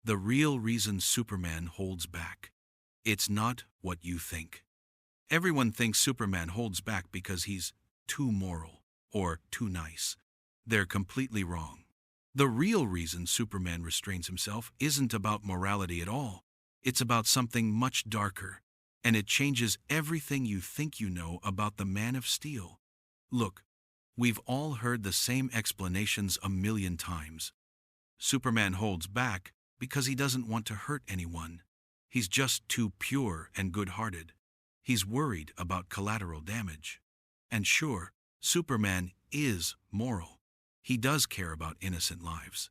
The real reason Superman holds back. It's not what you think. Everyone thinks Superman holds back because he's too moral or too nice. They're completely wrong. The real reason Superman restrains himself isn't about morality at all. It's about something much darker, and it changes everything you think you know about the Man of Steel. Look, we've all heard the same explanations a million times. Superman holds back because he doesn't want to hurt anyone. He's just too pure and good-hearted. He's worried about collateral damage. And sure, Superman is moral. He does care about innocent lives.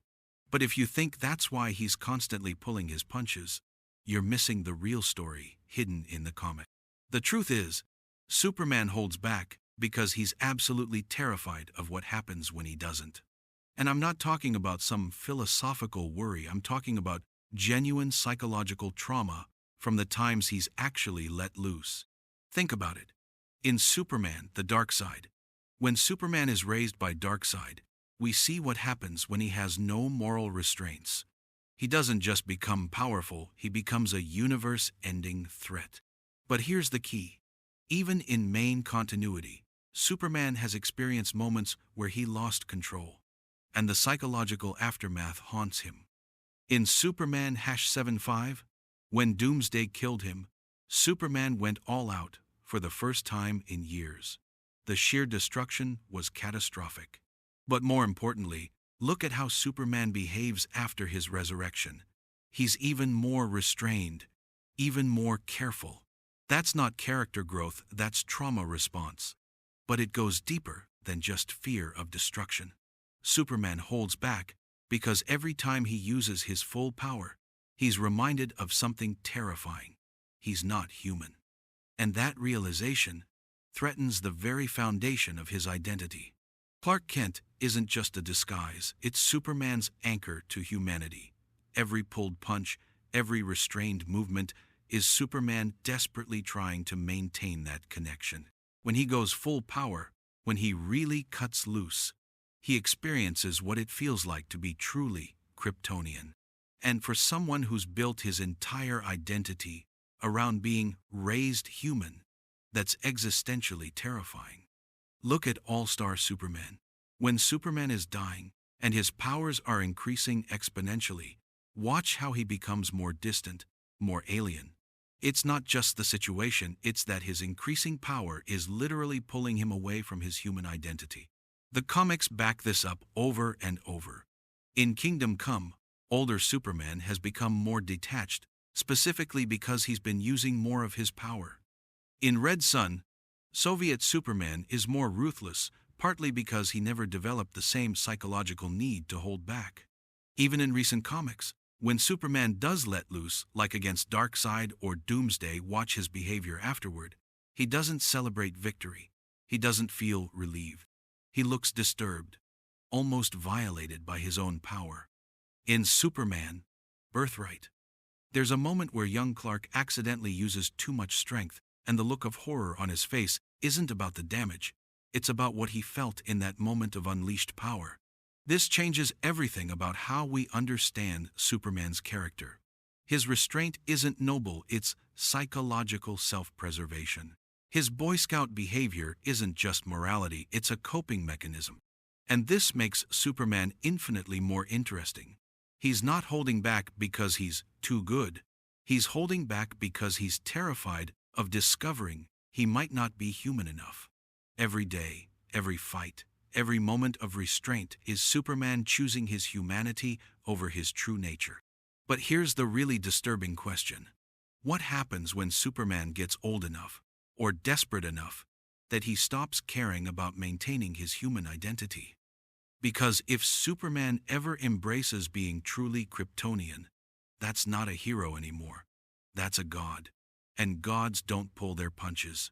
But if you think that's why he's constantly pulling his punches, you're missing the real story hidden in the comic. The truth is, Superman holds back because he's absolutely terrified of what happens when he doesn't. And I'm not talking about some philosophical worry, I'm talking about genuine psychological trauma from the times he's actually let loose. Think about it. In Superman, the Dark Side, when Superman is raised by Darkseid, we see what happens when he has no moral restraints. He doesn't just become powerful, he becomes a universe-ending threat. But here's the key. Even in main continuity, Superman has experienced moments where he lost control, and the psychological aftermath haunts him. In Superman #75, when Doomsday killed him, Superman went all out for the first time in years. The sheer destruction was catastrophic. But more importantly, look at how Superman behaves after his resurrection. He's even more restrained, even more careful. That's not character growth, that's trauma response. But it goes deeper than just fear of destruction. Superman holds back because every time he uses his full power, he's reminded of something terrifying. He's not human. And that realization threatens the very foundation of his identity. Clark Kent isn't just a disguise, it's Superman's anchor to humanity. Every pulled punch, every restrained movement is Superman desperately trying to maintain that connection. When he goes full power, when he really cuts loose, he experiences what it feels like to be truly Kryptonian. And for someone who's built his entire identity around being raised human, that's existentially terrifying. Look at All-Star Superman. When Superman is dying and his powers are increasing exponentially, watch how he becomes more distant, more alien. It's not just the situation, it's that his increasing power is literally pulling him away from his human identity. The comics back this up over and over. In Kingdom Come, older Superman has become more detached, specifically because he's been using more of his power. In Red Sun, Soviet Superman is more ruthless, partly because he never developed the same psychological need to hold back. Even in recent comics, when Superman does let loose, like against Darkseid or Doomsday, watch his behavior afterward. He doesn't celebrate victory. He doesn't feel relieved. He looks disturbed, almost violated by his own power. In Superman, Birthright, there's a moment where young Clark accidentally uses too much strength, and the look of horror on his face isn't about the damage, it's about what he felt in that moment of unleashed power. This changes everything about how we understand Superman's character. His restraint isn't noble, it's psychological self-preservation. His Boy Scout behavior isn't just morality, it's a coping mechanism. And this makes Superman infinitely more interesting. He's not holding back because he's too good. He's holding back because he's terrified of discovering he might not be human enough. Every day, every fight, every moment of restraint is Superman choosing his humanity over his true nature. But here's the really disturbing question. What happens when Superman gets old enough, or desperate enough, that he stops caring about maintaining his human identity? Because if Superman ever embraces being truly Kryptonian, that's not a hero anymore. That's a god. And gods don't pull their punches.